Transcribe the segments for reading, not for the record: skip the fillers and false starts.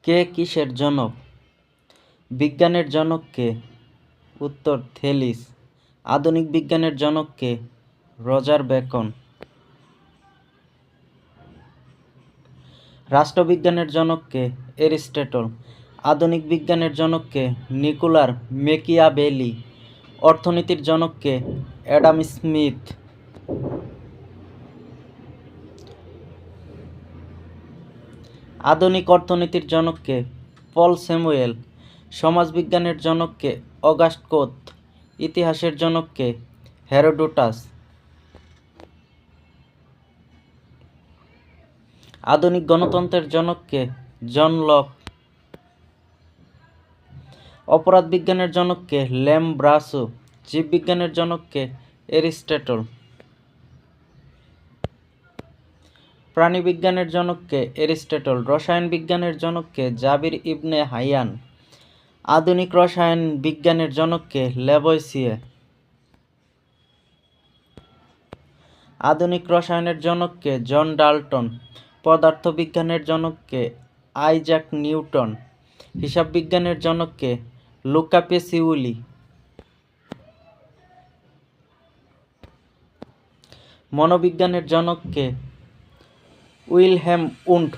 কে কিসের জনক? বিজ্ঞানের জনক কে? উত্তর থেলিস। আধুনিক বিজ্ঞানের জনক কে? Roger beacon. রাষ্ট্রবিজ্ঞানের জনক কে? এরিস্টটল। আধুনিক বিজ্ঞানের জনক কে? নিকোলার মেকিয়াভেলি। অর্থনীতির জনক কে? Adam Smith. আধুনিক অর্থনীতির জনক কে? পল স্যামুয়েল। সমাজবিজ্ঞানের জনক কে? অগাস্ট কোত। ইতিহাসের জনক কে? হেরোডোটাস। আধুনিক গণতন্ত্রের জনক কে? John Locke. অপরাধ বিজ্ঞানের জনক কে? লেম ব্রাসো। জীববিজ্ঞানের জনক কে? এরিস্টটল। প্রাণীবিজ্ঞানের জনক কে? এরিস্টটল। রসায়ন বিজ্ঞানের জনক কে? জাবির ইবনে হাইয়ান। আধুনিক রসায়ন বিজ্ঞানের জনক কে? ল্যাভোইসিয়ে। আধুনিক রসায়নের জনক কে? John Dalton. পদার্থবিজ্ঞানের জনক কে? Isaac Newton. হিসাব বিজ্ঞানের জনক কে? লুকা পেসিউলি। মনোবিজ্ঞানের জনক কে? Wilhelm wound.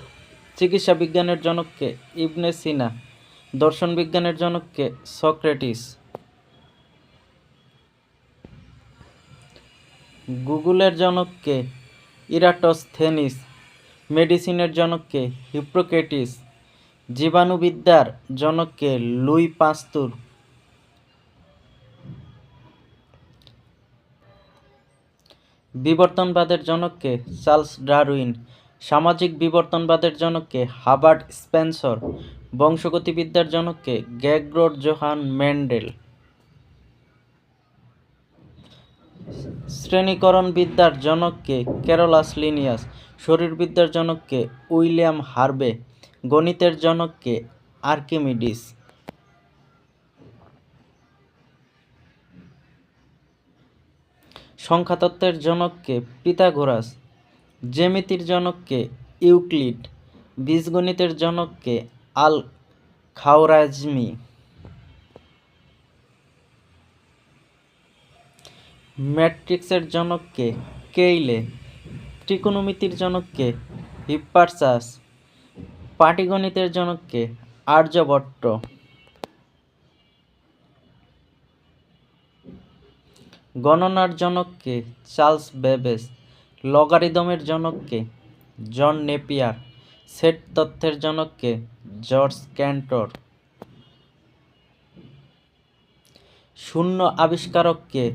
চিকিৎসা বিজ্ঞানের জনক কে? ইবনে সিনা। দর্শন বিজ্ঞানের জনক কে? সক্রেটিস। গুগলের জনক কে? ইরাটোস্থেনিস। মেডিসিনের জনক কে? হিপ্পোক্রেটিস। জীবাণুবিদ্যার জনক কে? লুই পাস্তুর। বিবর্তনবাদের জনক কে? Charles Darwin. সামাজিক বিবর্তনবাদের জনক কে? Herbert Spencer. বংশগতিবিদ্যার জনক কে? Gregor Johann Mendel. শ্রেণীকরণবিদ্যার জনক কে? Carolus Linnaeus. শরীরবিদ্যার জনক কে? William Harvey. গণিতের জনক কে? আর্কিমিডিস। সংখ্যাতত্ত্বের জনক কে? পিথাগোরাস। জ্যামিতির জনক কে? ইউক্লিড। বীজগণিতের জনক কে? আল খাওয়ারাজমি। ম্যাট্রিক্সের জনক কে? কেইলে। ত্রিকোণমিতির জনক কে? হিপ্পারচাস। পাটিগণিতের জনক কে? আর্যভট্ট। গণনার জনক কে? Charles Babbage. লগারিদমের জনক কে? জন নেপিয়ার। সেট তথ্যের জনক কে? জর্জ ক্যান্টর। শূন্য আবিষ্কারক কে?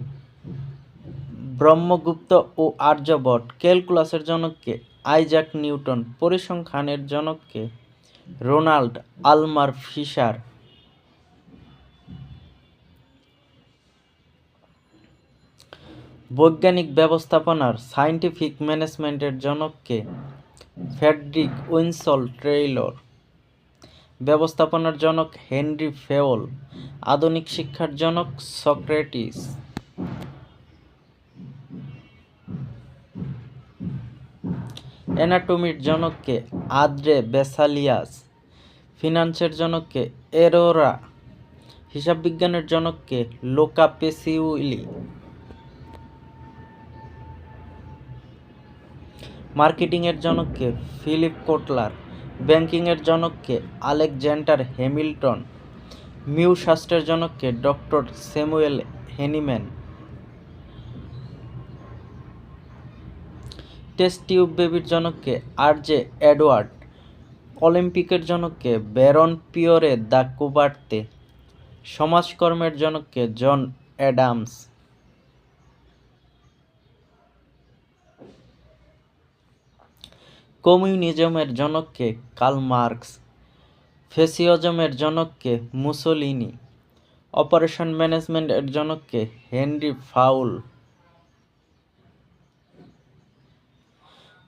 ব্রহ্মগুপ্ত ও আর্যভট্ট। ক্যালকুলাসের জনক কে? Isaac Newton. পরিসংখ্যানের জনক কে? Ronald আলমার fisher. বৈজ্ঞানিক ব্যবস্থাপনার সায়েন্টিফিক ম্যানেজমেন্টের জনক কে? Friedrich উইনসল Taylor. ব্যবস্থাপনার জনক হেনরি ফেওল। আধুনিক শিক্ষার জনক সক্রেটিস। অ্যানাটমির জনক কে? আদ্রে বেসালিয়াস। ফিনান্সের জনক কে? এরোরা। হিসাব বিজ্ঞানের জনক কে? লুকা পেসিউলি। মার্কেটিং এর জনক কে? Philip Kotler. ব্যাংকিং এর জনক কে? Alexander Hamilton. মিউ শাস্ত্রের জনক কে? Doctor Samuel Hahnemann. Test tube বেবির জনক কে? আর.জে. এডওয়ার্ড। অলিম্পিকের জনক কে? Baron পিয়রে the কুবার্তে। সমাজকর্মের জনক কে? জন অ্যাডামস। কমিউনিজমের জনক কে? Karl Marx. ফ্যাসিজমের জনক কে? মুসোলিনি। অপারেশন ম্যানেজমেন্ট এর জনক কে? Henry foul.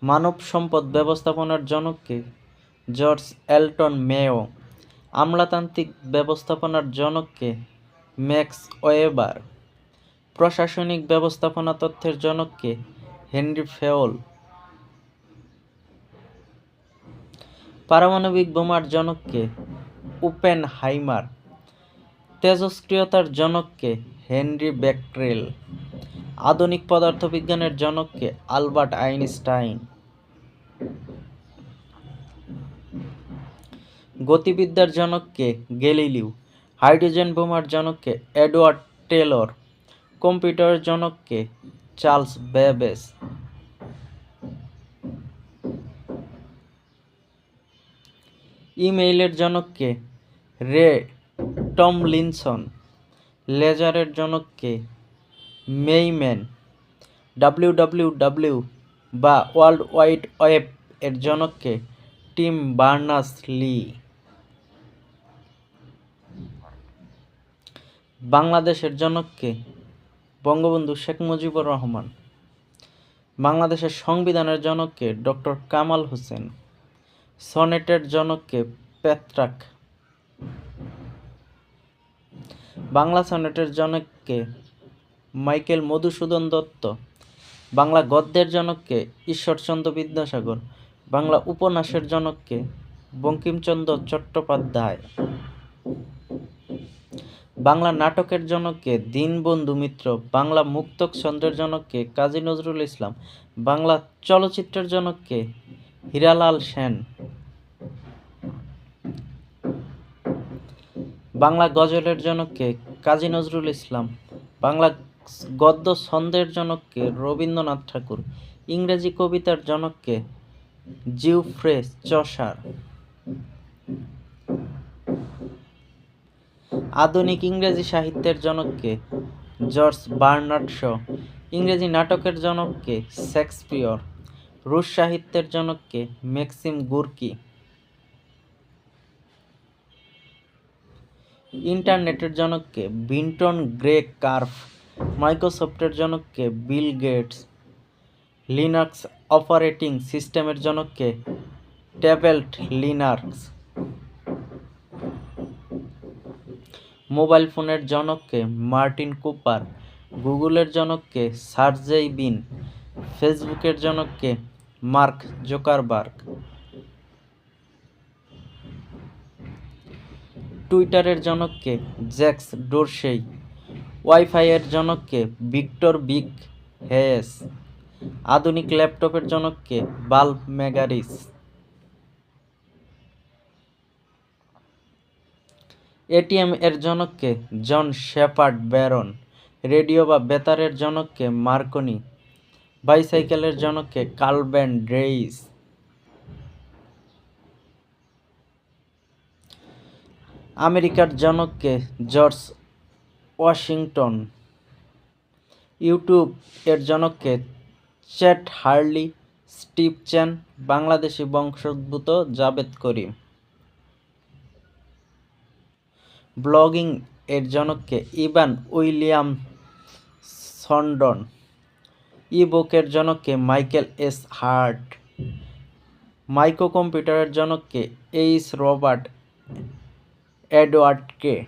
মানব সম্পদ ব্যবস্থাপনার জনক কে? জর্জ এলটন মেও। আমলাতান্ত্রিক ব্যবস্থাপনার জনক কে? Max weber. প্রশাসনিক ব্যবস্থাপনা তত্ত্বের জনক কে? হেনরি ফেওল। পারমাণবিক বোমার জনককে? ওপেনহাইমার। তেজস্ক্রিয়তার জনককে? Henry Becquerel. আধুনিক পদার্থবিজ্ঞানের জনককে? Albert Einstein. গতিবিদ্যার জনককে? গ্যালিলিও। হাইড্রোজেন বোমার জনককে? Edward Taylor. কম্পিউটারের জনককে? Charles Babbage. ইমেইলের জনককে? Ray Tomlinson. লেজারের জনককে? মেইম্যান। WWW বা ওয়ার্ল্ড ওয়াইড ওয়েব এর জনককে? Team Berners-Lee. বাংলাদেশের জনককে? বঙ্গবন্ধু শেখ মুজিবুর রহমান। বাংলাদেশের সংবিধানের জনককে? Doctor Kamal Hossain. সনেটের জনককে? Petrarch. Bangla সনেটের জনককে? Michael Madhusudan Dutta. Bangla গদ্যের জনককে? Ishwarchandra Vidyasagar. Bangla উপন্যাসের জনককে? বঙ্কিমচন্দ্র চট্টোপাধ্যায়। বাংলা নাটকের জনককে? দীনবন্ধু মিত্র। বাংলা মুক্তক ছন্দের জনককে? কাজী নজরুল ইসলাম। বাংলা চলচ্চিত্রের জনককে? হীরালাল সেন। বাংলা গজলের জনককে? কাজী নজরুল ইসলাম। বাংলা গদ্য ছন্দের জনককে? রবীন্দ্রনাথ ঠাকুর। ইংরেজি কবিতার জনককে? Geoffrey Chaucer. আধুনিক ইংরেজি সাহিত্যের জনককে? George Bernard Shaw. ইংরেজি নাটকের জনককে? শেক্সপিয়র। রুশ সাহিত্যের জনককে? Maxim Gorky. ইন্টারনেটের জনককে? বিন্টন গ্রে কার্ভ। মাইক্রোসফটের জনককে? Bill Gates. লিনাক্স অপারেটিং সিস্টেমের জনককে? ট্যাবেল্ট লিনাক্স। মোবাইল ফোনের জনককে? Martin Cooper. গুগলের জনককে? সার্জেই বিন। ফেসবুকের জনককে? Mark Zuckerberg. টুইটারের জনককে? Jack Dorsey. ওয়াইফাইয়ের জনককে? Victor Vic Hayes. আধুনিক ল্যাপটপের জনককে? Bill Moggridge. এটিএম এর জনককে? John Shepherd Barron. রেডিও বা বেতারের জনককে? মার্কনি। বাইসাইকেলের জনককে? Karl von Drais. আমেরিকার জনককে? George Washington. ইউটিউব এর জনককে? Chad Hurley, Steve Chen. Bangladeshi বংশোদ্ভূত জাভেদ করিম। ব্লগিং এর জনককে? Evan Williamson. ই-বুকের জনককে? Michael S Hart. মাইক্রোকম্পিউটারের জনককে? এইচ রবার্ট এডওয়ার্ড কে।